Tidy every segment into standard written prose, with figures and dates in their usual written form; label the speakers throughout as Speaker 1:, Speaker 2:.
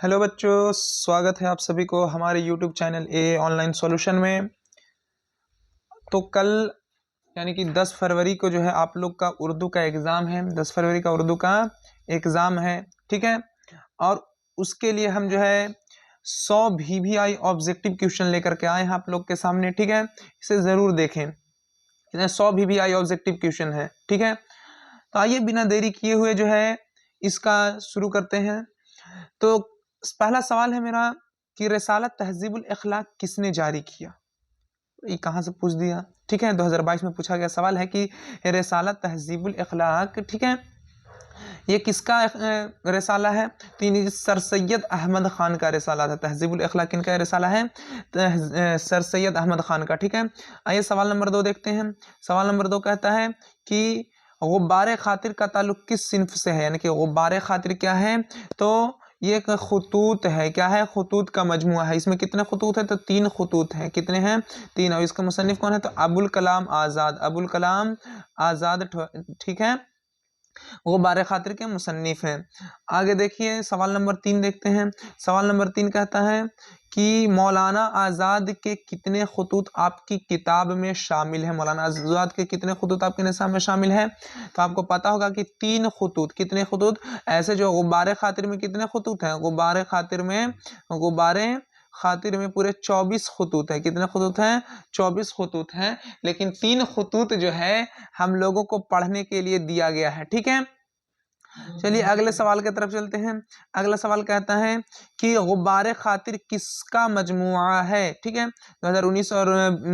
Speaker 1: Hello बच्चों, स्वागत है आप सभी को हमारे YouTube चैनल ए ऑनलाइन सॉल्यूशन में। तो कल यानी कि 10 फरवरी को जो है आप लोग का उर्दू का एग्ज़ाम है। 10 फरवरी का उर्दू का एग्ज़ाम है, ठीक है। और उसके लिए हम जो है 100 VVI ऑब्जेक्टिव क्वेश्चन लेकर के आए हैं आप लोग के सामने, ठीक है। इसे ज़रूर देखें। 100 VVI ऑब्जेक्टिव क्वेश्चन है, ठीक है। तो आइए बिना देरी किए हुए जो है इसका शुरू करते हैं। तो पहला सवाल है मेरा कि रिसालत तहज़ीबुल अखलाक किसने जारी किया। ये कहाँ से पूछ दिया, ठीक है। 2022 में पूछा गया सवाल है कि रिसालत तहज़ीबुल अखलाक, ठीक है, ये किसका रिसाला है। तो ये सर सैयद अहमद खान का रिसाला था। तहज़ीबुल अखलाक किनका रिसाला है? सर सैयद अहमद खान का, ठीक है। आइए सवाल नंबर 2 देखते हैं। सवाल नंबर 2 कहता है कि गुब्बारे खातिर का ताल्लुक किस सिन्फ से है। यानी कि गुब्बारे खातिर क्या है, तो ये एक खतूत है। क्या है? खतूत का मजमुआ है। इसमें कितने खतूत है? तो 3 खतूत हैं। कितने हैं? 3। और इसका मुसन्निफ कौन है? तो अबुल कलाम आज़ाद, अबुल कलाम आज़ाद, ठीक है। वो बारे खातिर के मुसन्निफ हैं। आगे देखिए सवाल नंबर 3 देखते हैं। सवाल नंबर 3 कहता है कि मौलाना आज़ाद के कितने खतूत आपकी किताब में शामिल है। मौलाना आज़ाद के कितने खतूत आपके निसाब में शामिल है। तो आपको पता होगा कि 3 खतूत। कितने खतूत? ऐसे जो गुब्बारे खातिर में कितने खतूत हैं? गुब्बारे खातिर में पूरे 24 खतूत है। कितने खतूत हैं? 24 खतूत हैं। लेकिन 3 खतूत जो है हम लोगों को पढ़ने के लिए दिया गया है, ठीक है। चलिए अगले सवाल की तरफ चलते हैं। अगला सवाल कहता है कि गुब्बारे खातिर किसका मजमुआ है, ठीक है। 2019 और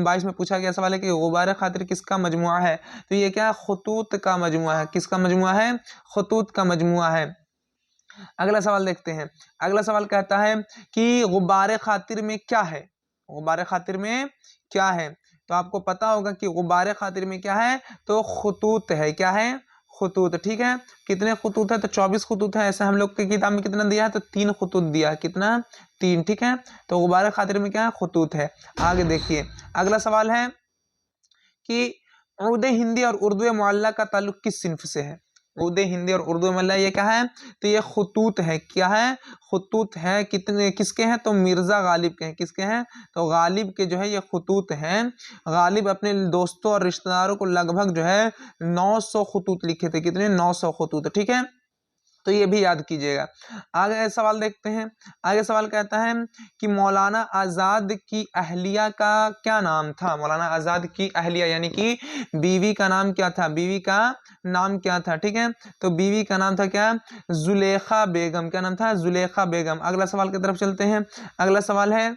Speaker 1: 22 में पूछा गया सवाल है कि गुब्बारे खातिर किसका मजमुआ है। तो ये क्या? खतूत का मजमुआ है। किसका मजमुआ है? खतूत का मजमुआ है। अगला सवाल देखते हैं। अगला सवाल कहता है कि गुब्बारे खातिर में क्या है। गुब्बारे खातिर में क्या है? तो आपको पता होगा कि गुब्बारे खातिर में क्या है, तो खतूत है। क्या है? खतूत, ठीक है। कितने खतूत है? तो 24 खतूत है। ऐसे हम लोग की किताब में कितना दिया है? तो 3 खतूत दिया है। कितना? 3, ठीक है। तो गुब्बारे खातिर में क्या है? खतूत है। आगे देखिए अगला सवाल है कि उर्दू हिंदी और उर्दू मुअल्ला का ताल्लुक किस सिन्फ से है। उर्दू हिंदी और उर्दू मुअल्ला ये क्या है? तो ये खतूत है। क्या है? खतूत है। कितने किसके हैं? तो मिर्जा गालिब के हैं। किसके हैं? तो गालिब के जो है ये खतूत हैं। गालिब अपने दोस्तों और रिश्तेदारों को लगभग जो है 900 खतूत लिखे थे। कितने? 900 खतूत, ठीक है। तो ये भी याद कीजिएगा। आगे सवाल देखते हैं। आगे सवाल कहता है कि मौलाना आज़ाद की अहलिया का क्या नाम था। मौलाना आज़ाद की अहलिया यानी कि बीवी का नाम क्या था? बीवी का नाम क्या था, ठीक है। तो बीवी का नाम था क्या? जुलेखा बेगम। क्या नाम था? जुलेखा बेगम। अगला सवाल की तरफ चलते हैं। अगला सवाल है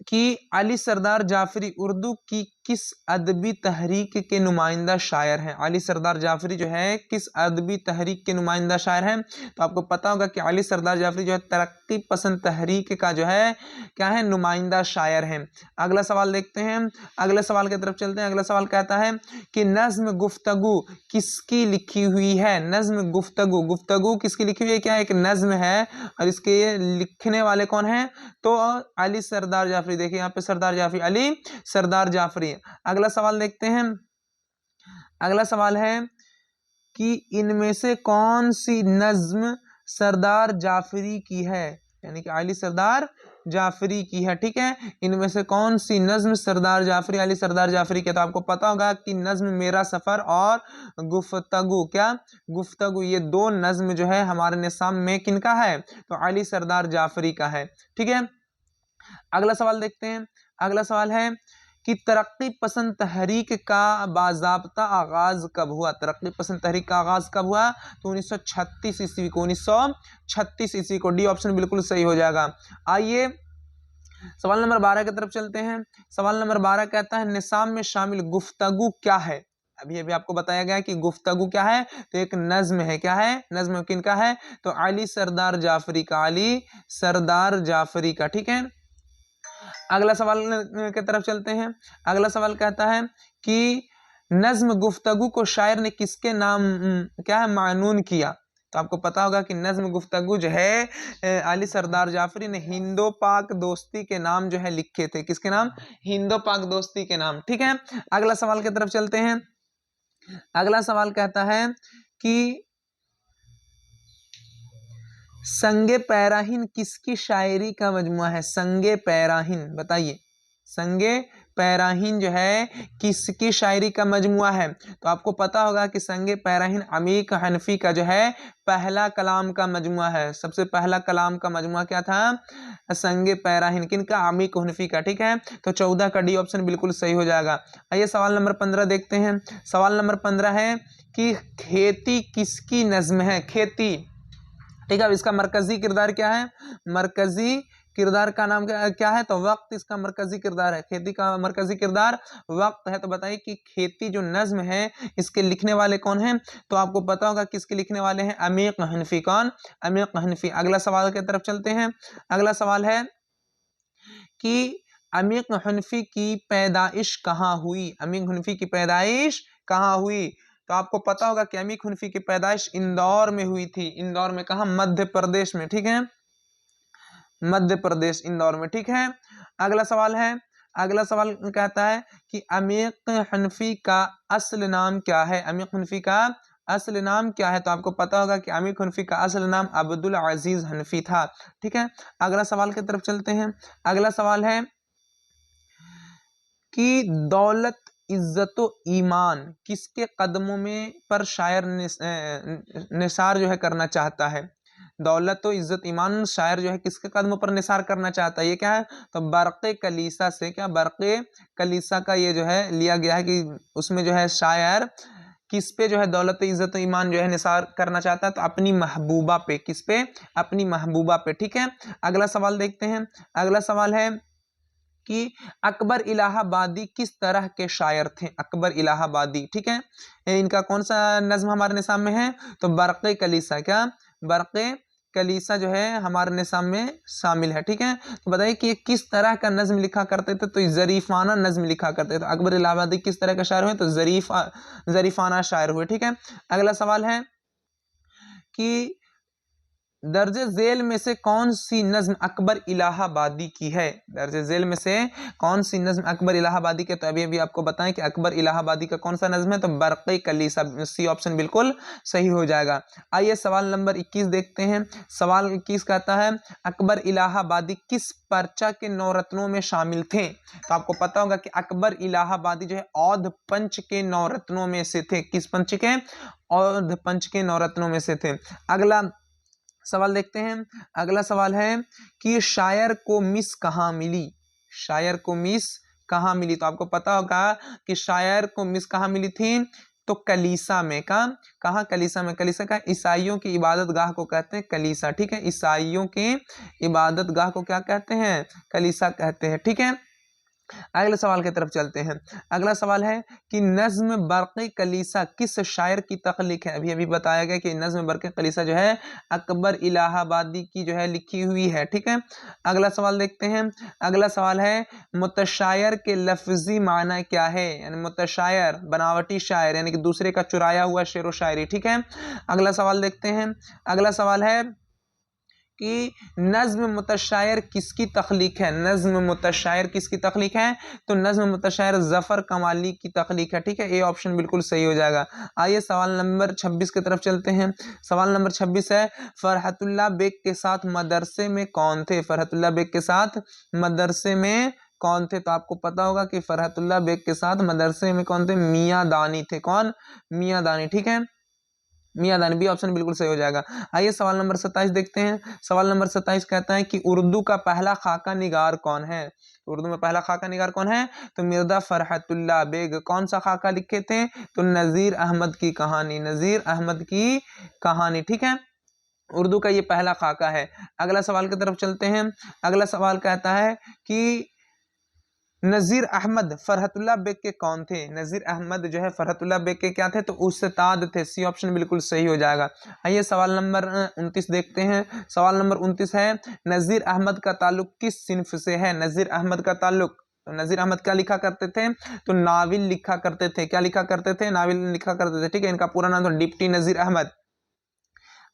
Speaker 1: कि अली सरदार जाफरी उर्दू की किस अदबी तहरीक के नुमाइंदा शायर हैं। अली सरदार जाफरी जो है किस अदबी तहरीक के नुमाइंदा शायर हैं। तो आपको पता होगा कि अली सरदार जाफरी जो है तरक्की पसंद तहरीक का जो है क्या है? नुमाइंदा शायर हैं। अगला सवाल देखते हैं। अगले सवाल की तरफ चलते हैं। अगला सवाल कहता है कि नज्म गुफ्तगू किसकी लिखी हुई है। नज्म गुफ्तगू, गुफ्तगू किसकी लिखी हुई है? क्या एक नज्म है और इसके लिखने वाले कौन है? तो अली सरदार जाफरी। देखिए यहाँ पे सरदार जाफरी, अली सरदार जाफरी। अगला सवाल देखते हैं। अगला सवाल है कि इनमें से कौन सी नज्म सरदार जाफरी की है। यानी कि अली सरदार जाफरी की है, ठीक है। इनमें से कौन सी नज्म सरदार जाफरी, अली सरदार जाफरी के। तो आपको पता होगा कि नज्म मेरा सफर और गुफ्तगू, क्या? गुफ्तगू, ये 2 नज्म जो है हमारे निसाब में किनका है? तो अली सरदार जाफरी का है, ठीक है। अगला सवाल देखते हैं। अगला सवाल है कि तरक्की पसंद तहरीक का बाज़ाब्ता आगाज कब हुआ। तरक्की पसंद तहरीक का आगाज कब हुआ? तो 1936 ईस्वी को। 1936 ईस्वी को। डी ऑप्शन बिल्कुल सही हो जाएगा। आइए सवाल नंबर 12 की तरफ चलते हैं। सवाल नंबर 12 कहता है निसाब में शामिल गुफ्तगू क्या है। अभी अभी आपको बताया गया कि गुफ्तगू क्या है, तो एक नज्म है। क्या है? नज्म किनका है? तो अली सरदार जाफरी का, अली सरदार जाफरी का, ठीक है। अगला सवाल की तरफ चलते हैं। अगला सवाल कहता है कि नज्म गुफ्तगू को शायर ने किसके नाम क्या है मानून किया। तो आपको पता होगा कि नज्म गुफ्तगू जो है अली सरदार जाफरी ने हिंदो पाक दोस्ती के नाम जो है लिखे थे। किसके नाम? हिंदो पाक दोस्ती के नाम, ठीक है। अगला सवाल की तरफ चलते हैं। अगला सवाल कहता है कि संगे पैराहीन किसकी शायरी का मजमुआ है? संगे पैराहीन बताइए, संगे पैराहीन जो है किसकी शायरी का मजमुआ है? तो आपको पता होगा कि संगे पैराहीन अमीक हनफी का जो है पहला कलाम का मजमुआ है। सबसे पहला कलाम का मजमुआ क्या था? संगे पैराहीन, किनका? अमीक हनफी का। ठीक है, तो 14 का डी ऑप्शन बिल्कुल सही हो जाएगा। आइए सवाल नंबर 15 देखते हैं। सवाल नंबर 15 है कि खेती किसकी नज्म है? खेती। ठीक है, अब इसका मरकजी किरदार क्या है? मरकजी किरदार का नाम क्या है? तो वक्त इसका मरकजी किरदार है। खेती का मरकजी किरदार वक्त है। तो बताइए कि खेती जो नज्म है इसके लिखने वाले कौन हैं? तो आपको पता होगा किसके लिखने वाले हैं? अमीक हनफी। कौन? अमीक हनफी। अगला सवाल की तरफ चलते हैं। अगला सवाल है कि अमीक हनफी की पैदाइश कहाँ हुई? अमीक हनफी की पैदाइश कहाँ हुई? तो आपको पता होगा कि अमीक हनफी की पैदाइश इंदौर में हुई थी। इंदौर में कहाँ? मध्य प्रदेश में। ठीक है, मध्य प्रदेश, इंदौर में। ठीक है, अगला सवाल है। अगला सवाल कहता है कि अमीक हनफी का असल नाम क्या है? अमीक हनफी का असल नाम क्या है? तो आपको पता होगा कि अमीक हनफी का असल नाम अब्दुल अजीज हनफी था। ठीक है, अगला सवाल की तरफ चलते हैं। अगला सवाल है कि दौलत इज्जत ईमान किसके कदमों में पर शायर निसार जो है करना चाहता है? दौलत तो इज्जत ईमान शायर जो है किसके कदमों पर निसार करना चाहता है? ये क्या है? तो बरक़े कलीसा से, क्या? बरक़े कलीसा का ये जो है लिया गया है कि उसमें जो है शायर किस पे जो है दौलत इज्जत ईमान जो है निसार करना चाहता है? तो अपनी महबूबा पे। किस पे? अपनी महबूबा पे। ठीक है, अगला सवाल देखते हैं। अगला सवाल है कि अकबर इलाहाबादी किस तरह के शायर थे? अकबर इलाहाबादी। ठीक है, इनका कौन सा नज्म हमारे निसाब में है? तो बरक़े कलीसा। क्या? बरक़े कलीसा जो है हमारे निसाब में शामिल है। ठीक है, तो बताइए कि ये किस तरह का नज्म लिखा करते थे? तो जरीफाना नज्म लिखा करते थे। अकबर इलाहाबादी किस तरह का शायर हुए? तो जरीफाना शायर हुए। ठीक है, अगला सवाल है कि दर्जे झेल में से कौन सी नज्म अकबर इलाहाबादी की है? दर्जे झेल में से कौन सी नज्म अकबर इलाहाबादी के? तो अभी अभी आपको बताएं कि अकबर इलाहाबादी का कौन सा नज्म है? तो बरक़े कलीसा। सी ऑप्शन बिल्कुल सही हो जाएगा। आइए सवाल नंबर 21 देखते हैं। सवाल 21 कहता है अकबर इलाहाबादी किस पर्चा के नौरत्नों में शामिल थे? तो आपको पता होगा कि अकबर इलाहाबादी जो है औध पंच के नौरत्नों में से थे। किस पंच के? औध पंच के नौरत्नों में से थे। अगला सवाल देखते हैं। अगला सवाल है कि शायर को मिस कहाँ मिली? शायर को मिस कहाँ मिली? तो आपको पता होगा कि शायर को मिस कहाँ मिली थी? तो कलीसा में। कहाँ? कलीसा में। कलीसा का ईसाइयों की इबादत गाह को कहते हैं कलीसा। ठीक है, ईसाइयों की इबादत गाह को क्या कहते हैं? कलीसा कहते हैं। ठीक है, अगले सवाल की तरफ चलते हैं। अगला सवाल है कि नज्म बरक़े कलीसा किस शायर की तख्लीक है? अभी अभी बताया गया कि नज्म बरक़े कलीसा जो है अकबर इलाहाबादी की जो है लिखी हुई है। ठीक है, अगला सवाल देखते हैं। अगला सवाल है मुतशायर के लफ्जी माना क्या है? यानी मुतशायर बनावटी शायर, यानी कि दूसरे का चुराया हुआ शेर व शायरी। ठीक है, अगला सवाल देखते हैं। अगला सवाल है कि नज्म मुतशायर किसकी तख्लीक है? नज्म मुतशायर किसकी तख्लीक है? तो नज्म मुतशायर जफर कमाली की तख्लीक है। ठीक है, ये ऑप्शन बिल्कुल सही हो जाएगा। आइए सवाल नंबर 26 की तरफ चलते हैं। सवाल नंबर 26 है फरहतुल्लाह बेग के साथ मदरसे में कौन थे? फरहतुल्लाह बेग के साथ मदरसे में कौन थे? तो आपको पता होगा कि फरहतुल्लाह बेग के साथ मदरसे में कौन थे? मियाँ दानी थे। कौन? मियाँ दानी। ठीक है, मियाँ दानी। बी ऑप्शन बिल्कुल सही हो जाएगा। आइए सवाल नंबर 27 देखते हैं। सवाल नंबर 27 कहता है कि उर्दू का पहला खाका निगार कौन है? उर्दू में पहला खाका निगार कौन है? तो मिर्जा फरहतुल्लाह बेग। कौन सा खाका लिखे थे? तो नजीर अहमद की कहानी। नजीर अहमद की कहानी। ठीक है, उर्दू का ये पहला खाका है। अगला सवाल की तरफ चलते हैं। अगला सवाल कहता है कि नजीर अहमद फरहतुल्लाह बेग के कौन थे? नजीर अहमद जो है फरहतुल्लाह बेग के क्या थे? तो उस्ताद थे। सी ऑप्शन बिल्कुल सही हो जाएगा। आइए सवाल नंबर 29 देखते हैं। सवाल नंबर 29 है नजीर अहमद का ताल्लुक किस सिन्फ से है? नजीर अहमद का ताल्लुक, तो नजीर अहमद क्या लिखा करते थे? तो नाविल लिखा करते थे। क्या लिखा करते थे? नाविल लिखा करते थे। ठीक है, इनका पूरा नाम तो डिप्टी नजीर अहमद।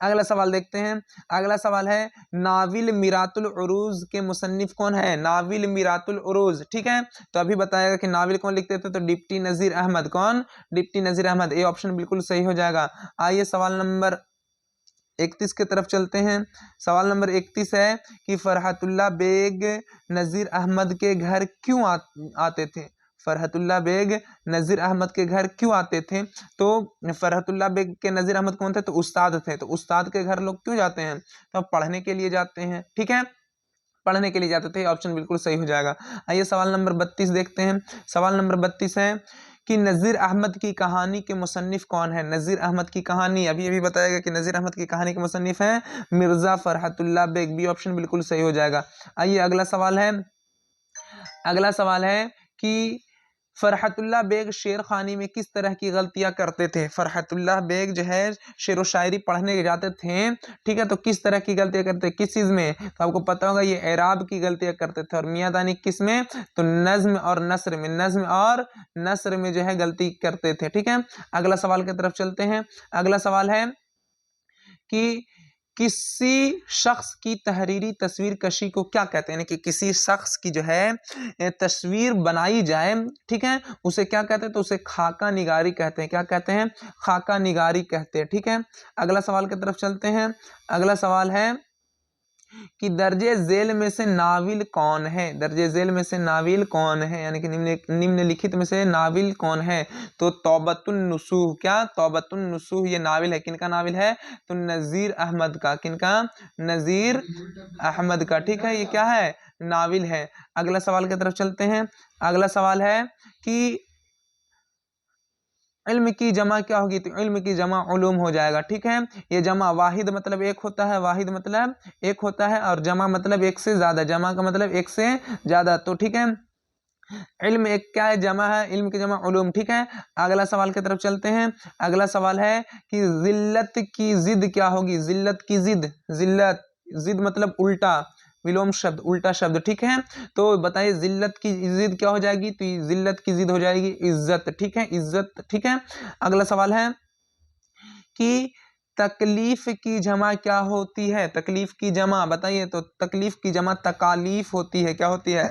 Speaker 1: अगला सवाल देखते हैं। अगला सवाल है नाविल मिरातुल उरूज के मुसन्निफ कौन है? नाविल मिरातुल उरूज। ठीक है, तो अभी बताएगा कि नाविल कौन लिखते थे? तो डिप्टी नजीर अहमद। कौन? डिप्टी नजीर अहमद। ये ऑप्शन बिल्कुल सही हो जाएगा। आइए सवाल नंबर 31 की तरफ चलते हैं। सवाल नंबर 31 है कि फरहतुल्लाह बेग नज़ीर अहमद के घर क्यों आते थे। फरहतुल्लाह बेग नज़ीर अहमद के घर क्यों आते थे। तो फरहतुल्लाह बेग के नज़ीर अहमद कौन थे, तो उस्ताद थे। तो उस्ताद के घर लोग क्यों जाते हैं, तो पढ़ने के लिए जाते हैं। ठीक है, पढ़ने के लिए जाते थे, ऑप्शन बिल्कुल सही हो जाएगा। आइए सवाल नंबर 32 देखते हैं। सवाल नंबर 32 है कि नज़ीर अहमद की कहानी के मुसन्निफ कौन है। नज़ीर अहमद की कहानी अभी अभी बताया गया कि नज़ीर अहमद की कहानी के मुसन्निफ है Mirza Farhatullah bag, B option बिल्कुल सही हो जाएगा। आइए अगला सवाल है, अगला सवाल है कि फरहतुल्लाह बेग शेर खानी में किस तरह की गलतियां करते थे। फरहतुल्लाह बेग जो है शेर व शायरी पढ़ने जाते थे, ठीक है, तो किस तरह की गलतियां करते, किस चीज में, तो आपको पता होगा ये एराब की गलतियां करते थे। और मियां दानी किस में, तो नज्म और नस्र में, नज्म और नस्र में जो है गलती करते थे। ठीक है, अगला सवाल की तरफ चलते हैं। अगला सवाल है कि किसी शख्स की तहरीरी तस्वीर कशी को क्या कहते हैं, यानी कि किसी शख्स की जो है तस्वीर बनाई जाए, ठीक है, उसे क्या कहते हैं, तो उसे खाका निगारी कहते हैं। क्या कहते हैं, खाका निगारी कहते हैं। ठीक है, अगला सवाल की तरफ चलते हैं। अगला सवाल है कि दर्जे झेल में से नाविल कौन है। दर्जे झेल में से नाविल कौन है, यानी कि निम्नलिखित में से नाविल कौन है। तो तौबतुन नुसूह, क्या तौबतुन नुसूह ये नाविल है, किनका नाविल है, तो नज़ीर अहमद का। किनका, नज़ीर अहमद का। ठीक है, ये क्या है, नाविल है। अगला सवाल की तरफ चलते हैं। अगला सवाल है कि इल्म की जमा क्या होगी, तो इल्म की जमा उलूम हो जाएगा। ठीक है, ये जमा वाहिद मतलब एक होता है, वाहिद मतलब एक होता है, और जमा मतलब एक से ज्यादा, जमा का मतलब एक से ज्यादा। तो ठीक है, इल्म एक क्या है, जमा है, इल्म की जमा उलूम। ठीक है, अगला सवाल की तरफ चलते हैं। अगला सवाल है कि जिल्लत की जिद क्या होगी। जिल्लत की जिद, जिल्लत, जिद मतलब उल्टा, विलोम शब्द, उल्टा शब्द। ठीक है, तो बताइए जिल्लत की जिद क्या हो जाएगी, तो जिल्लत की जिद हो जाएगी इज्जत। ठीक है, इज्जत। ठीक है, अगला सवाल है कि तकलीफ की जमा क्या होती है। तकलीफ की जमा बताइए, तो तकलीफ की जमा तकालीफ होती है। क्या होती है,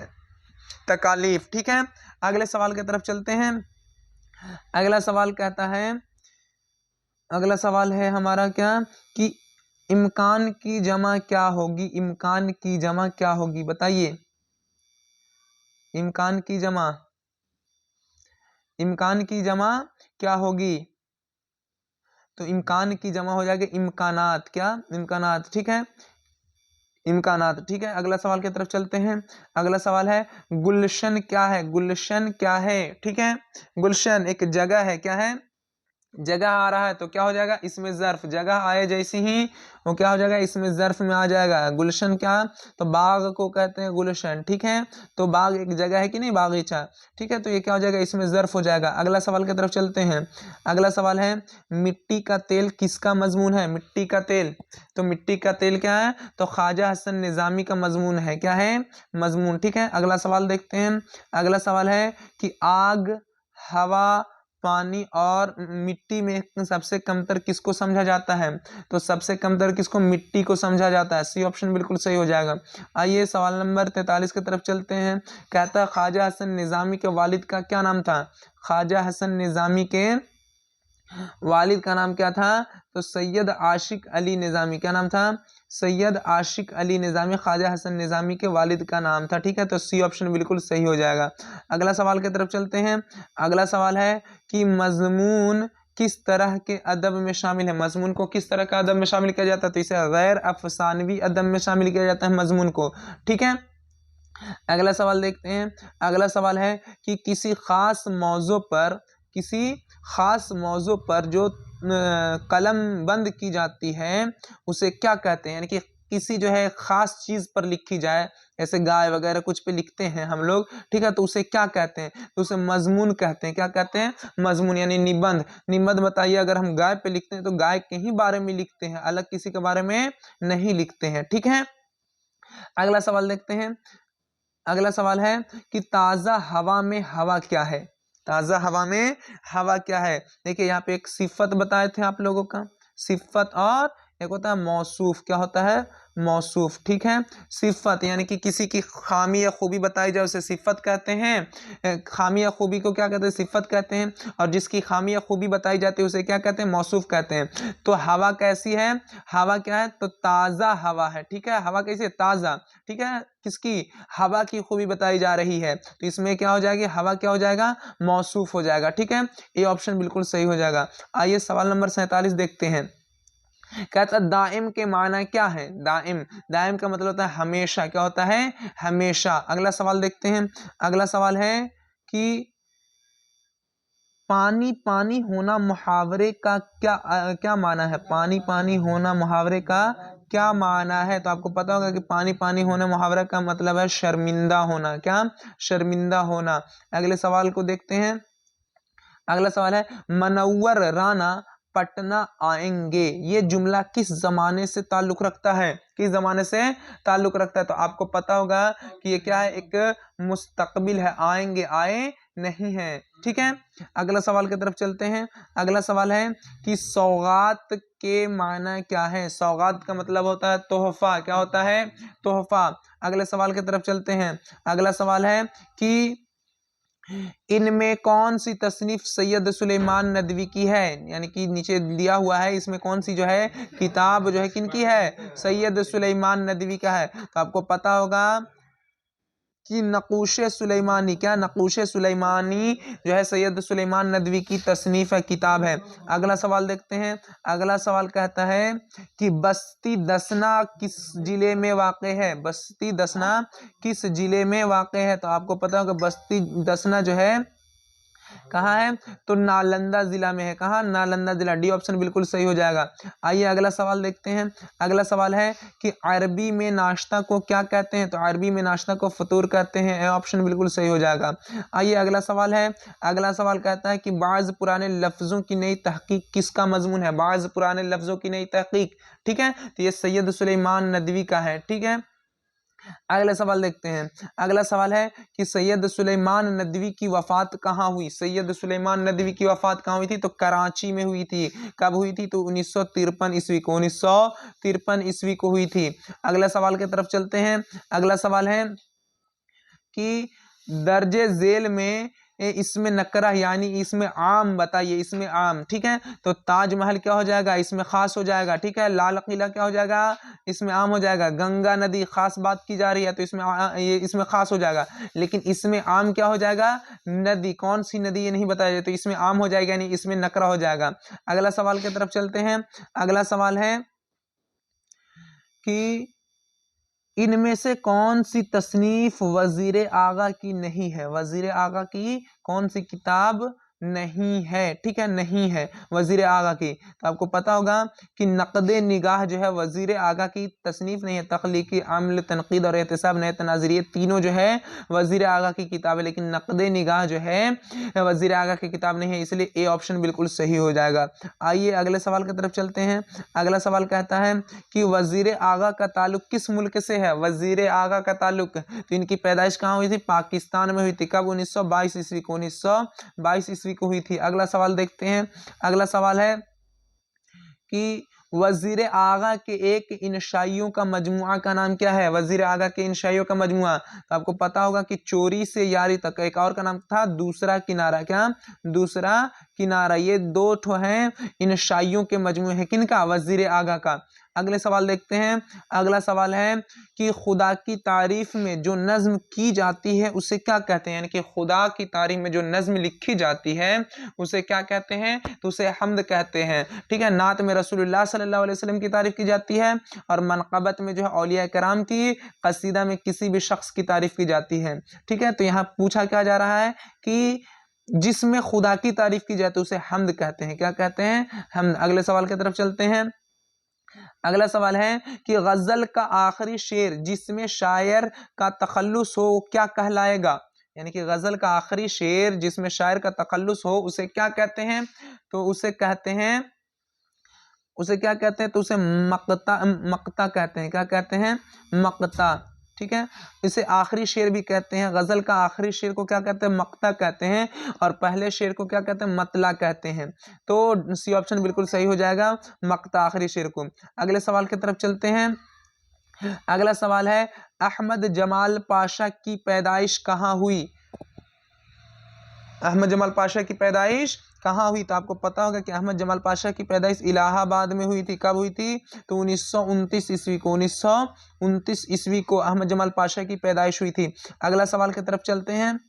Speaker 1: तकालीफ। ठीक है, अगले सवाल की तरफ चलते हैं। अगला सवाल कहता है, अगला सवाल है हमारा क्या कि इम्कान की जमा क्या होगी। इम्कान की जमा क्या होगी बताइए, इम्कान की जमा, इम्कान की जमा क्या होगी, तो इम्कान की जमा हो जाएगी इम्कानात। क्या, इम्कानात। ठीक है, इम्कानात। ठीक है, अगला सवाल की तरफ चलते हैं। अगला सवाल है गुलशन क्या है। गुलशन क्या है, ठीक है, गुलशन एक जगह है। क्या है, जगह आ रहा है, तो क्या हो जाएगा, इसमें ज़र्फ, जगह आए जैसे ही वो क्या हो जाएगा, इसमें ज़र्फ में आ जाएगा। गुलशन क्या, तो बाग को कहते हैं गुलशन। ठीक है, तो बाग एक जगह है कि नहीं, बागीचा। ठीक है, तो ये क्या हो जाएगा, इसमें ज़र्फ हो जाएगा। अगला सवाल की तरफ चलते हैं। अगला सवाल है मिट्टी का तेल किसका मजमून है। मिट्टी का तेल, तो मिट्टी का तेल क्या है, तो ख्वाजा हसन निज़ामी का मजमून है। क्या है, मजमून। ठीक है, अगला सवाल देखते हैं। अगला सवाल है कि आग, हवा, पानी और मिट्टी में सबसे कमतर किसको समझा जाता है, तो सबसे कमतर किसको, मिट्टी को समझा जाता है। सी ऑप्शन बिल्कुल सही हो जाएगा। आइए सवाल नंबर 43 की तरफ चलते हैं। कहता है ख्वाजा हसन निज़ामी के वालिद का क्या नाम था। ख्वाजा हसन निज़ामी के वालिद का नाम क्या था, तो सैयद आशिक अली निज़ामी। क्या नाम था, सैयद आशिक अली निज़ामी ख्वाजा हसन निज़ामी के वालिद का नाम था। ठीक है, तो सी ऑप्शन बिल्कुल सही हो जाएगा। अगला सवाल की तरफ चलते हैं। अगला सवाल है कि मजमून किस तरह के अदब में शामिल है। मजमून को किस तरह का अदब में शामिल किया जाता है, तो इसे गैर अफसानवी अदब में शामिल किया जाता है मजमून को। ठीक है, अगला सवाल देखते हैं। अगला सवाल है कि किसी खास मौजू पर, किसी खास मौजू पर जो कलम बंद की जाती है उसे क्या कहते हैं, यानी कि किसी जो है खास चीज पर लिखी जाए, जैसे गाय वगैरह कुछ पे लिखते हैं हम लोग, ठीक है, तो उसे क्या कहते हैं, तो उसे मजमून कहते हैं। क्या कहते हैं, मजमून यानी निबंध। निबंध बताइए, अगर हम गाय पे लिखते हैं तो गाय के ही बारे में लिखते हैं, अलग किसी के बारे में नहीं लिखते हैं। ठीक है, अगला सवाल देखते हैं। अगला सवाल है कि ताज़ा हवा में हवा क्या है। ताज़ा हवा में हवा क्या है। देखिए यहाँ पे एक सिफत बताए थे आप लोगों का, सिफत, और एक होता है मौसूफ। क्या होता है, मौसूफ, ठीक है। सिफत यानी कि किसी की खामी या खूबी बताई जाए उसे सिफत कहते हैं, खामी या खूबी को क्या कहते हैं, सिफत कहते हैं। और जिसकी खामी या खूबी बताई जाती है उसे क्या कहते हैं, मौसूफ कहते हैं। तो हवा कैसी है, हवा क्या है, तो ताज़ा हवा है, ठीक है। हवा कैसी है, ताज़ा, ठीक है। किसकी, हवा की खूबी बताई जा रही है, तो इसमें क्या हो जाएगी, हवा क्या हो जाएगा, मौसूफ हो जाएगा, ठीक है। ये ऑप्शन बिल्कुल सही हो जाएगा। आइए सवाल नंबर 47 देखते हैं। कहता है दाइम के माना क्या है, दाइम, दाइम का मतलब होता है हमेशा, क्या होता है, हमेशा। अगला सवाल देखते हैं। अगला सवाल है कि पानी पानी होना मुहावरे का क्या माना है, पानी पानी होना मुहावरे का क्या माना है। तो आपको पता होगा कि पानी पानी होना मुहावरा का मतलब है शर्मिंदा होना, क्या, शर्मिंदा होना। अगले सवाल को देखते हैं। अगला सवाल है मनव्वर राणा पटना आएंगे, ये जुमला किस जमाने से ताल्लुक रखता है, किस जमाने से ताल्लुक रखता है। तो आपको पता होगा कि ये क्या है, एक मुस्तकबिल है, आएंगे, आए नहीं है, ठीक है। अगला सवाल की तरफ चलते हैं। अगला सवाल है कि सौगात के माना क्या है, सौगात का मतलब होता है तोहफा, क्या होता है, तोहफा। अगले सवाल की तरफ चलते हैं। अगला सवाल है कि इनमें कौन सी तसनीफ सैयद सुलेमान नदवी की है, यानी कि नीचे दिया हुआ है, इसमें कौन सी जो है किताब जो है किनकी है, सैयद सुलेमान नदवी का है। तो आपको पता होगा कि नक़ूश सुलेमानी, क्या, नक़ूश सुलेमानी जो है सैयद सुलेमान नदवी की तसनीफ है, किताब है। अगला सवाल देखते हैं। अगला सवाल कहता है कि बस्ती दसना किस जिले में वाक़ है, बस्ती दसना किस जिले में वाक़ है। तो आपको पता होगा बस्ती दसना जो है कहाँ है, तो नालंदा जिला में है, कहाँ, नालंदा जिला। डी ऑप्शन बिल्कुल सही हो जाएगा। आइए अगला सवाल देखते हैं। अगला सवाल है कि अरबी में नाश्ता को क्या कहते हैं। तो अरबी में नाश्ता को फतूर कहते हैं, ये ऑप्शन बिल्कुल सही हो जाएगा। आइए अगला सवाल है। अगला सवाल कहता है कि बाज़ पुराने लफ्ज़ों की नई तहकीक किसका मजमून है, बाज़ पुराने लफ्ज़ों की नई तहकीक, ठीक है। तो ये सैयद सुलेमान नदवी का है, ठीक है। अगला सवाल देखते हैं। अगला सवाल है कि सैयद सुलेमान नदवी की वफात कहाँ हुई, सैयद सुलेमान नदवी की वफात कहाँ हुई थी। तो कराची में हुई थी। कब हुई थी, तो 1953 ईस्वी को, 1953 ईस्वी को हुई थी। अगला सवाल की तरफ चलते हैं। अगला सवाल है कि दर्जे झेल में इसमें नकरा यानी इसमें आम बताइए, इसमें आम, ठीक है। तो ताजमहल क्या हो जाएगा, इसमें खास हो जाएगा, ठीक है। लाल किला क्या हो जाएगा, इसमें आम हो जाएगा। गंगा नदी खास बात की जा रही है तो इसमें खास हो जाएगा, लेकिन इसमें आम क्या हो जाएगा, नदी, कौन सी नदी ये नहीं बताया जाए, तो इसमें आम हो जाएगा, यानी इसमें नकरा हो जाएगा। अगला सवाल की तरफ चलते हैं। अगला सवाल है कि इनमें से कौन सी तसनीफ वजीर आगा की नहीं है, वजीर आगा की कौन सी किताब नहीं है, ठीक है, नहीं है वजीर आगा की। तो आपको पता होगा कि नक़द निगाह जो है वजीर आगा की तसनीफ नहीं है, तख्लीकी, अमल, तनकीद और एहतिसाब, नए नज़रिए, तीनों जो है वजीर आगा की किताब है, लेकिन नक़द निगाह जो है वजीर आगा की किताब नहीं है, इसलिए ए ऑप्शन बिल्कुल सही हो जाएगा। आइए अगले सवाल की तरफ चलते हैं। अगला सवाल कहता है कि वजीर आगा का ताल्लुक किस मुल्क से है, वजीर आगा का ताल्लुक, तो इनकी पैदाइश कहाँ हुई थी, पाकिस्तान में हुई थी। कब, 1922 ईस्वी को, 1922 ईस्वी को हुई थी। अगला सवाल देखते हैं। अगला सवाल है कि वजीर आगा के एक इंशाइयों का मजमुआ का नाम क्या है, वजीर आगा के इंशाइयों का मजमुआ। तो आपको पता होगा कि चोरी से यारी तक, एक और का नाम था दूसरा किनारा, क्या, दूसरा किनारा। ये दो ठो हैं इंशाइयों के मजमुए हैं, किनका, वजीर आगा का। अगले सवाल देखते हैं। अगला सवाल है कि खुदा की तारीफ में जो नज्म की जाती है उसे क्या कहते हैं, यानी कि खुदा की तारीफ में जो नज्म लिखी जाती है उसे क्या कहते हैं, तो उसे हम्द कहते हैं, ठीक है। नात में रसूलुल्लाह सल्लल्लाहु अलैहि वसल्लम की तारीफ की जाती है, और मनक़बत में जो है औलिया कराम की, कसीदा में किसी भी शख्स की तारीफ की जाती है, ठीक है। तो यहाँ पूछा क्या जा रहा है कि जिसमें खुदा की तारीफ की जाती है उसे हम्द कहते हैं, क्या कहते हैं, हम्द। अगले सवाल की तरफ चलते हैं। अगला सवाल है कि गजल का आखिरी शेर जिसमें शायर का तखल्लुस हो क्या कहलाएगा, यानी कि गजल का आखिरी शेर जिसमें शायर का तखल्लुस हो उसे क्या कहते हैं, तो उसे कहते हैं, उसे क्या कहते हैं, तो उसे मक्ता, मक्ता कहते हैं, क्या कहते हैं, मक्ता, ठीक है। इसे आखिरी शेर भी कहते हैं, गजल का आखिरी शेर को क्या कहते हैं, मक्ता कहते हैं, और पहले शेर को क्या कहते हैं, मतला कहते हैं। तो सी ऑप्शन बिल्कुल सही हो जाएगा, मक्ता, आखिरी शेर को। अगले सवाल की तरफ चलते हैं। अगला सवाल है अहमद जमाल पाशा की पैदाइश कहाँ हुई? अहमद जमाल पाशा की पैदाइश कहाँ हुई? तो आपको पता होगा कि अहमद जमाल पाशा की पैदाइश इलाहाबाद में हुई थी। कब हुई थी? तो 1929 ईस्वी को, 1929 ईस्वी को अहमद जमाल पाशा की पैदाइश हुई थी। अगला सवाल की तरफ चलते हैं।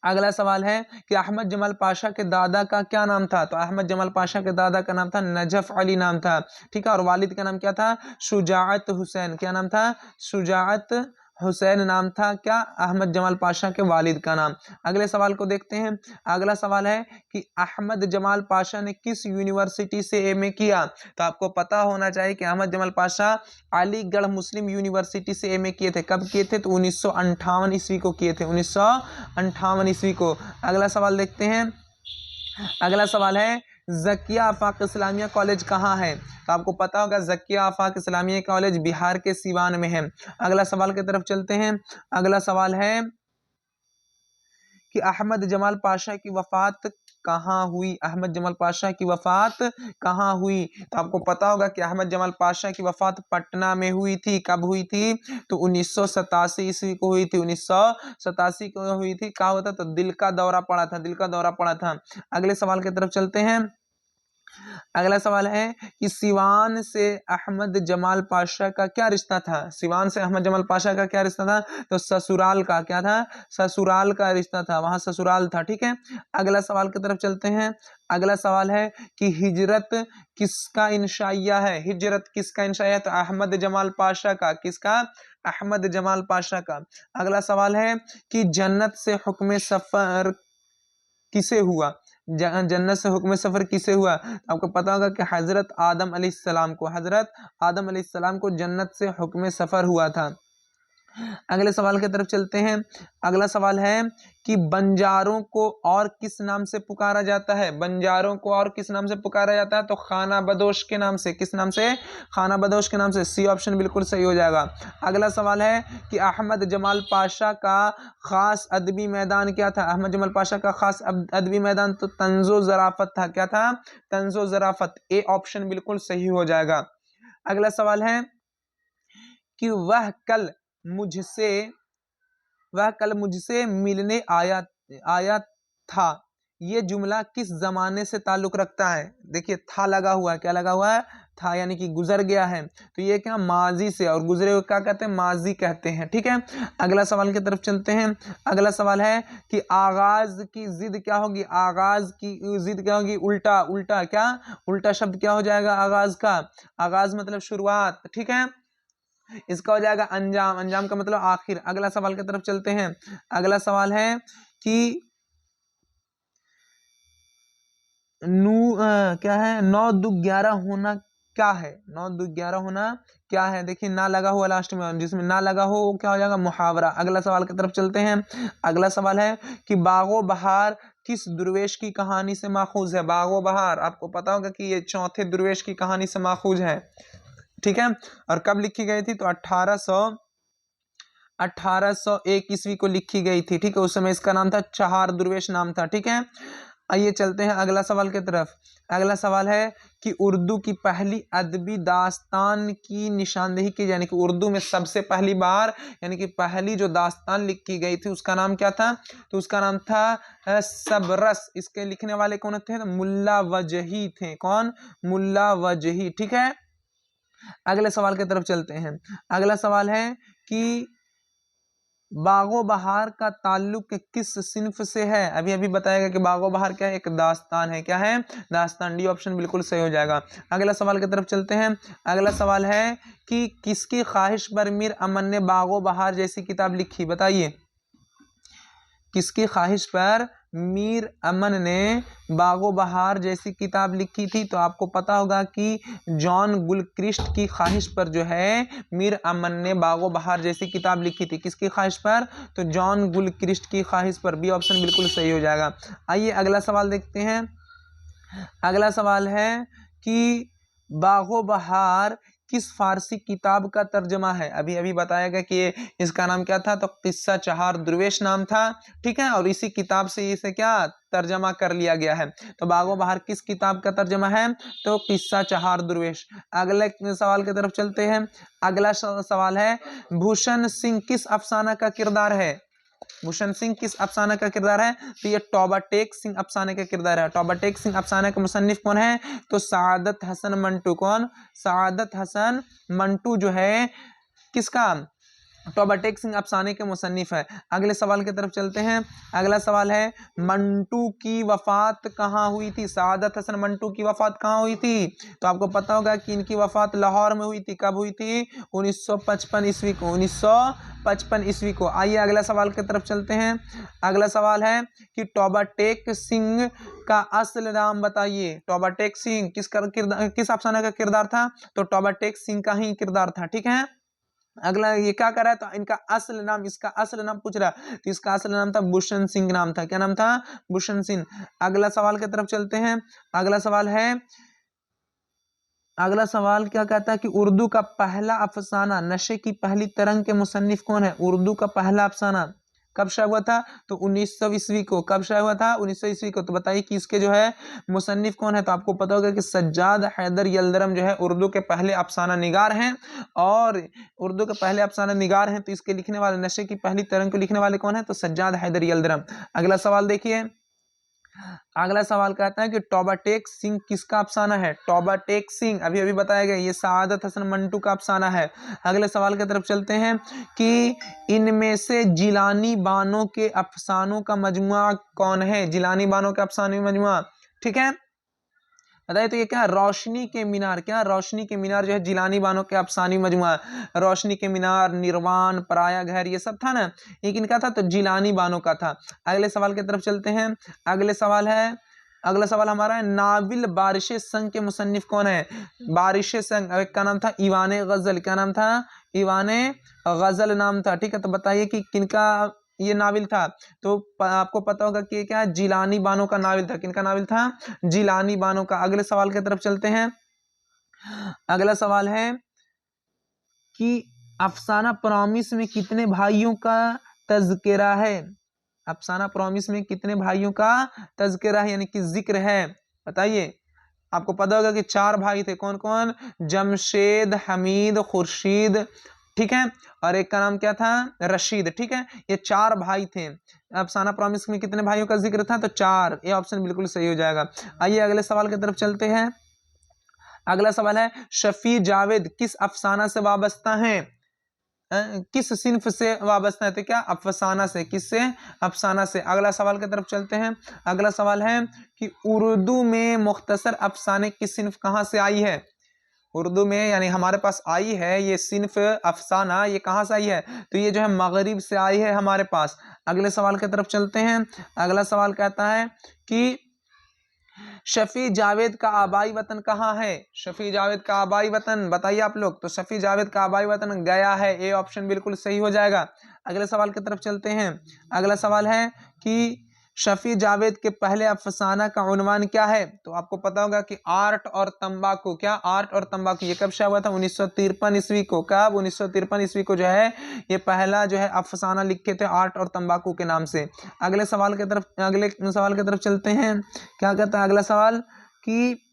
Speaker 1: अगला सवाल है कि अहमद जमाल पाशा के दादा का क्या नाम था? तो अहमद जमाल पाशा के दादा का नाम था नजफ अली नाम था, ठीक है। और वालिद का नाम क्या था? शुजाअत हुसैन। क्या नाम था? शुजाअत हुसैन नाम था क्या? अहमद जमाल पाशा के वालिद का नाम। अगले सवाल को देखते हैं। अगला सवाल है कि अहमद जमाल पाशा ने किस यूनिवर्सिटी से एमए किया? तो आपको पता होना चाहिए कि अहमद जमाल पाशा अलीगढ़ मुस्लिम यूनिवर्सिटी से एमए किए थे। कब किए थे? तो 1958 ईस्वी को किए थे, 1958 ईस्वी को। अगला सवाल देखते हैं। अगला सवाल है ज़किया आफाक इस्लामिया कॉलेज कहाँ है? तो आपको पता होगा ज़किया आफाक इस्लामिया कॉलेज बिहार के सिवान में है। अगला सवाल की तरफ चलते हैं। अगला सवाल है कि अहमद जमाल पाशा की वफ़ात कहाँ हुई? अहमद जमाल पाशा की वफ़ात कहाँ हुई? तो आपको पता होगा कि अहमद जमाल पाशा की वफ़ात पटना में हुई थी। कब हुई थी? तो 1987 ईस्वी को हुई थी, 1987 को हुई थी। क्या होता? तो दिल का दौरा पड़ा था, दिल का दौरा पड़ा था। अगले सवाल की तरफ चलते हैं। अगला सवाल है कि सिवान से अहमद जमाल पाशा का क्या रिश्ता था? सिवान से अहमद जमाल पाशा का क्या रिश्ता था? तो ससुराल का। क्या था? ससुराल का रिश्ता था, वहां ससुराल था, ठीक है। अगला सवाल की तरफ चलते हैं। अगला सवाल है कि हिजरत किसका इंशाइया है? हिजरत किसका इंशाइया? तो अहमद जमाल पाशा का। किसका? अहमद जमाल पाशा का। अगला सवाल है कि जन्नत से हुक्म सफर किसे हुआ? जन्नत से हुक्म सफर किसे हुआ? तो आपको पता होगा कि हजरत आदम अलैहिस्सलाम को, हजरत आदम अलैहिस्सलाम को जन्नत से हुक्म सफर हुआ था। अगले सवाल की तरफ चलते हैं। अगला सवाल है कि बंजारों को और किस नाम से पुकारा जाता है? बंजारों को और किस नाम से पुकारा जाता है? तो खाना बदोश के नाम से। किस नाम से? खाना बदोश के नाम से। सी ऑप्शन बिल्कुल सही हो जाएगा। अगला सवाल है कि अहमद जमाल पाशा का खास अदबी मैदान क्या था? अहमद जमाल पाशा का खास अदबी मैदान तो तंजो ज़राफ़त था। क्या था? तंजो ज़राफ़त। ए ऑप्शन बिल्कुल सही हो जाएगा। अगला सवाल है कि मुझसे वह कल मुझसे मिलने आया था, ये जुमला किस जमाने से ताल्लुक रखता है? देखिए था लगा हुआ है। क्या लगा हुआ है? था, यानी कि गुजर गया है। तो ये क्या? माजी से। और गुजरे हुए क्या कहते हैं? माजी कहते हैं, ठीक है। अगला सवाल की तरफ चलते हैं। अगला सवाल है कि आगाज की जिद क्या होगी? आगाज की जिद क्या होगी? उल्टा। उल्टा क्या? उल्टा शब्द क्या हो जाएगा आगाज का? आगाज मतलब शुरुआत, ठीक है। इसका हो जाएगा अंजाम। अंजाम का मतलब आखिर। अगला सवाल की तरफ चलते हैं। अगला सवाल है कि क्या है? 9 दु 11 होना क्या है? 9 दु 11 होना क्या है? देखिए ना लगा हुआ लास्ट में, जिसमें ना लगा हो वो क्या हो जाएगा? मुहावरा। अगला सवाल की तरफ चलते हैं। अगला सवाल है कि बागो बहार किस दुर्वेश की कहानी से माखूज है? बागो बहार आपको पता होगा कि ये चौथे दुर्वेश की कहानी से माखूज है, ठीक है। और कब लिखी गई थी? तो 1801 ईस्वी को लिखी गई थी, ठीक है। उस समय इसका नाम था चहार दुर्वेश नाम था, ठीक है। आइए चलते हैं अगला सवाल की तरफ। अगला सवाल है कि उर्दू की पहली अदबी दास्तान की निशानदेही की, यानी कि उर्दू में सबसे पहली बार यानी कि पहली जो दास्तान लिखी गई थी उसका नाम क्या था? तो उसका नाम था सबरस। इसके लिखने वाले कौन थे? मुल्ला वजही थे। कौन? मुल्ला वजही, ठीक है। अगले सवाल की तरफ चलते हैं। अगला सवाल है कि बागो बहार का ताल्लुक किस सिन्फ से है? अभी अभी बताएगा कि बागो बहार क्या है? एक दास्तान है। क्या है? दास्तान। डी ऑप्शन बिल्कुल सही हो जाएगा। अगला सवाल की तरफ चलते हैं। अगला सवाल है कि किसकी ख्वाहिश पर मीर अमन ने बागो बहार जैसी किताब लिखी? बताइए किसकी ख्वाहिश पर मीर अमन ने बागो बहार जैसी किताब लिखी थी? तो आपको पता होगा कि जॉन गुलक्रिस्ट की ख्वाहिश पर जो है मीर अमन ने बागो बहार जैसी किताब लिखी थी। किसकी ख्वाहिश पर? तो जॉन गुलक्रिस्ट की ख्वाहिश पर। बी ऑप्शन बिल्कुल सही हो जाएगा। आइए अगला सवाल देखते हैं। अगला सवाल है कि बागो बहार किस फारसी किताब का तर्जमा है? अभी अभी बताया गया कि इसका नाम क्या था, तो किस्सा चहार दुर्वेश नाम था, ठीक है, और इसी किताब से इसे क्या तर्जमा कर लिया गया है। तो बागो बहार किस किताब का तर्जमा है, तो किस्सा चहार दुर्वेश। अगले सवाल की तरफ चलते हैं। अगला सवाल है, भूषण सिंह किस अफसाना का किरदार है? भूषण सिंह किस अफसाना का किरदार है? तो ये तौबा टेक सिंह अफसाने का किरदार है। तौबा टेक सिंह अफसाने का मुसन्निफ कौन है? तो सआदत हसन मंटू। कौन? सआदत हसन मंटू जो है किसका? तौबा टेक सिंह अफसाने के मुसन्निफ है। अगले सवाल की तरफ चलते हैं। अगला सवाल है, मंटू की वफात कहाँ हुई थी? सआदत हसन मंटू की वफात कहाँ हुई थी? तो आपको पता होगा कि इनकी वफात लाहौर में हुई थी। कब हुई थी? 1955 ईस्वी को। 1955 ईस्वी को। आइए अगला सवाल की तरफ चलते हैं। अगला सवाल है कि तौबा टेक सिंह का असल नाम बताइए। तौबा टेक सिंह किस अफसाना का किरदार था? तो तौबा टेक सिंह का ही किरदार था, ठीक है। अगला ये क्या कर रहा है, तो इनका असल नाम, इसका असल नाम पूछ रहा है, तो इसका असल नाम था भूषण सिंह नाम था। क्या नाम था? भूषण सिंह। अगला सवाल की तरफ चलते हैं। अगला सवाल है, अगला सवाल क्या कहता है कि उर्दू का पहला अफसाना नशे की पहली तरंग के मुसन्निफ कौन है? उर्दू का पहला अफसाना कब शाया हुआ था? तो 1900 ईस्वी को। कब शाया हुआ था? 1900 ईस्वी को। तो बताइए कि इसके जो है मुसन्निफ कौन है? तो आपको पता होगा कि सज्जाद हैदर यल्दरम जो है उर्दू के पहले अफसाना निगार हैं, और उर्दू के पहले अफसाना निगार हैं, तो इसके लिखने वाले, नशे की पहली तरंग को लिखने वाले कौन है? तो सज्जाद हैदर यल्दरम। अगला सवाल देखिए। अगला सवाल कहता है कि तौबा टेक सिंह किसका अफसाना है? तौबा टेक सिंह अभी अभी बताया गया, ये सआदत हसन मंटू का अफसाना है। अगले सवाल की तरफ चलते हैं कि इनमें से जिलानी बानो के अफसानों का मजमुआ कौन है? जिलानी बानो के अफसाने मजमुआ, ठीक है, बताइए। तो ये क्या? रोशनी के मीनार। क्या? रोशनी के मीनार जो है जिलानी बानो के अफसानी मजमुआ। रोशनी के मीनार, निर्वाण, पराया घर, ये सब था ना, ये किनका था? तो जिलानी बानो का था। अगले सवाल की तरफ चलते हैं। अगले सवाल है, अगला सवाल हमारा है, नाविल बारिश संग के मुसन्निफ कौन है? बारिश संग, एक का नाम था ईवाने गजल। क्या नाम था? ईवाने गजल नाम था, ठीक है। तो बताइए कि किनका ये नाविल था? तो आपको पता होगा कि क्या जिलानी बानो का नाविल था। किनका नाविल था? जिलानी बानो का। अगले सवाल की तरफ चलते हैं। अगला सवाल है कि अफसाना प्रॉमिस में कितने भाइयों का तज़किरा है? अफसाना प्रॉमिस में कितने भाइयों का तज़किरा है, यानी कि जिक्र है? बताइए। आपको पता होगा कि 4 भाई थे। कौन कौन? जमशेद, हमीद, खुर्शीद, ठीक है, और एक का नाम क्या था? रशीद, ठीक है। ये 4 भाई थे। अफसाना प्रॉमिस में कितने भाइयों का जिक्र था? तो 4। ये ऑप्शन बिल्कुल सही हो जाएगा। आइए अगले सवाल की तरफ चलते हैं। अगला सवाल है, शफी जावेद किस अफसाना से वाबस्ता हैं? किस सिन्फ से वाबस्ता है? तो क्या? अफसाना से। किससे? अफसाना से। अगला सवाल की तरफ चलते हैं। अगला सवाल है कि उर्दू में मुख्तसर अफसाने की सिन्फ कहाँ से आई है? उर्दू में यानी हमारे पास आई है ये सिन्फ अफसाना, ये कहाँ से आई है? तो ये जो है मगरिब से आई है हमारे पास। अगले सवाल की तरफ चलते हैं। अगला सवाल कहता है कि शफी जावेद का आबाई वतन कहाँ है? शफी जावेद का आबाई वतन बताइए आप लोग। तो शफी जावेद का आबाई वतन गया है। ए ऑप्शन बिल्कुल सही हो जाएगा। अगले सवाल की तरफ चलते हैं। अगला सवाल है कि शफी जावेद के पहले अफसाना का उन्वान क्या है? तो आपको पता होगा कि आर्ट और तंबाकू। क्या? आर्ट और तंबाकू। ये कब शाया हुआ था? 1953 ईस्वी को। कब? 1953 ईस्वी को जो है ये पहला जो है अफसाना लिखे थे आर्ट और तंबाकू के नाम से। अगले सवाल की तरफ चलते हैं। क्या कहता है अगला सवाल कि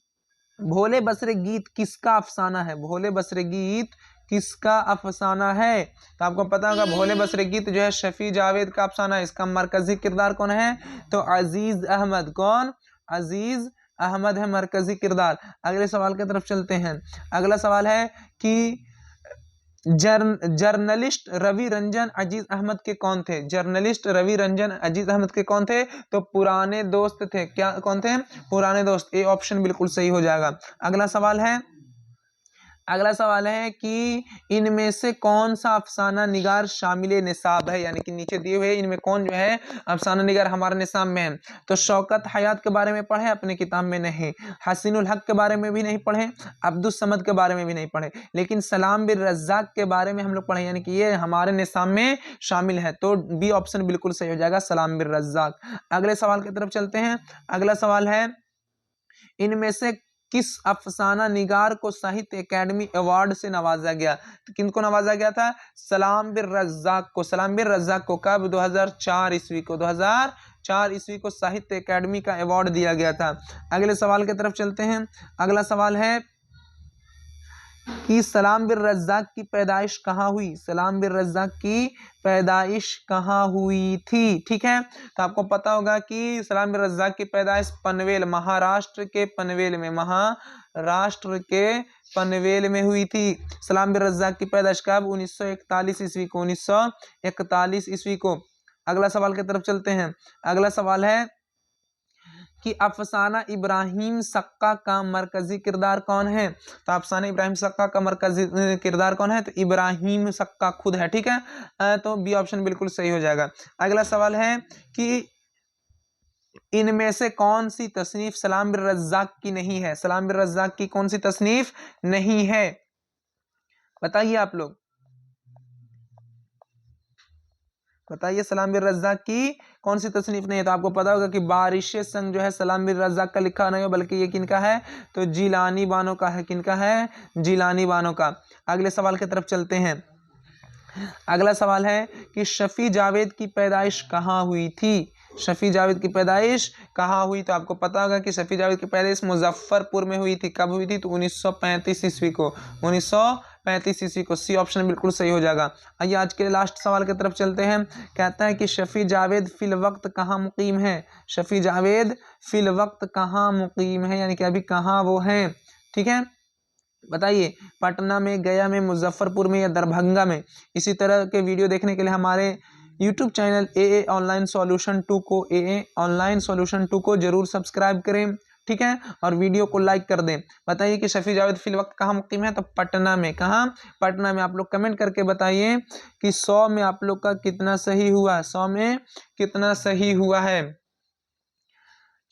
Speaker 1: भोले बसरे गीत किसका अफसाना है? भोले बसरे गीत किसका अफसाना है? तो आपको पता होगा भोले बसरे गीत जो है शफी जावेद का अफसाना है। इसका मरकजी किरदार कौन है? तो अजीज अहमद। कौन? अजीज अहमद है मरकजी किरदार। अगले सवाल की तरफ चलते हैं। अगला सवाल है कि जर्नलिस्ट रवि रंजन अजीज अहमद के कौन थे? जर्नलिस्ट रवि रंजन अजीज अहमद के कौन थे? तो पुराने दोस्त थे। क्या? कौन थे? पुराने दोस्त। ए ऑप्शन बिल्कुल सही हो जाएगा। अगला सवाल है, अगला सवाल है कि इनमें से कौन सा अफसाना निगार शामिल निसाब है? यानी कि नीचे दिए हुए इनमें कौन जो है अफसाना निगार हमारे निसाब में है? तो शौकत हयात के बारे में पढ़े अपने किताब में? नहीं। हसीनुल हक के बारे में भी नहीं पढ़े, अब्दुस समद के बारे में भी नहीं पढ़े, लेकिन सलाम बिन रज्जाक के बारे में हम लोग पढ़े, यानी कि ये हमारे निसाब में शामिल है। तो बी ऑप्शन बिल्कुल सही हो जाएगा, सलाम बिन रज्जाक। अगले सवाल की तरफ चलते हैं। अगला सवाल है, इनमें से किस अफसाना निगार को साहित्य अकेडमी अवार्ड से नवाजा गया? तो किनको नवाजा गया था? सलाम बिन रज़्ज़ाक़ को। सलाम बिन रज़्ज़ाक़ को कब? 2004 ईस्वी को। 2004 ईस्वी को साहित्य अकेडमी का अवार्ड दिया गया था। अगले सवाल की तरफ चलते हैं। अगला सवाल है कि सलाम बिन रज़्ज़ाक़ की पैदाइश कहाँ हुई? सलाम बिन रज़्ज़ाक़ की पैदाइश कहाँ हुई थी? ठीक है, तो आपको पता होगा कि सलाम बिन रज़्ज़ाक़ की पैदाइश पनवेल, महाराष्ट्र के पनवेल में, महाराष्ट्र के पनवेल में हुई थी। सलाम बिन रज़्ज़ाक़ की पैदाइश कब? 1941 ईस्वी को। 1941 ईस्वी को। अगला सवाल की तरफ चलते हैं। अगला सवाल है कि अफसाना इब्राहिम सक्का का मरकजी किरदार कौन है? तो अफसाना इब्राहिम सक्का का मरकजी किरदार कौन है? तो इब्राहिम सक्का खुद है। ठीक है, तो बी ऑप्शन बिल्कुल सही हो जाएगा। अगला सवाल है कि इनमें से कौन सी तसनीफ सलाम बिन रज़्ज़ाक़ की नहीं है? सलाम बिन रज़्ज़ाक़ की कौन सी तसनीफ नहीं है? बताइए आप लोग, बताइए सलाम बिन रज़्ज़ाक़ की कौन सी तसनीफ नहीं है? तो आपको पता होगा कि बारिश संग जो है सलाम बिन रज़्ज़ाक़ का लिखा नहीं है, बल्कि ये किनका है? तो जिलानी बानो का है। किनका है? जिलानी बानो का। अगले सवाल की तरफ चलते हैं। अगला सवाल है कि शफी जावेद की पैदाइश कहाँ हुई थी? शफी जावेद की पैदाइश कहाँ हुई? तो आपको पता होगा कि शफी जावेद की पैदाइश मुजफ्फरपुर में हुई थी। कब हुई थी? तो 1935 ईस्वी को। 1935 ईस्वी को। सी ऑप्शन बिल्कुल सही हो जाएगा। आइए आज के लास्ट सवाल की तरफ चलते हैं। कहता है कि शफी जावेद फिल वक्त कहाँ मुकीम है? शफी जावेद फिल वक्त कहाँ मुकीम है, यानी कि अभी कहाँ वो है? ठीक है, बताइए, पटना में, गया में, मुजफ्फरपुर में या दरभंगा में? इसी तरह के वीडियो देखने के लिए हमारे YouTube channel AA online solution 2 को AA ऑनलाइन सॉल्यूशन 2 को जरूर सब्सक्राइब करें। ठीक है, और वीडियो को लाइक कर दें। बताइए कि शफी जावेद फिल वक्त कहाँ मुकीम है? तो पटना में। कहाँ? पटना में। आप लोग कमेंट करके बताइए कि 100 में आप लोग का कितना सही हुआ, 100 में कितना सही हुआ है।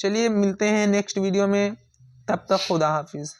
Speaker 1: चलिए मिलते हैं नेक्स्ट वीडियो में, तब तक खुदा हाफिज।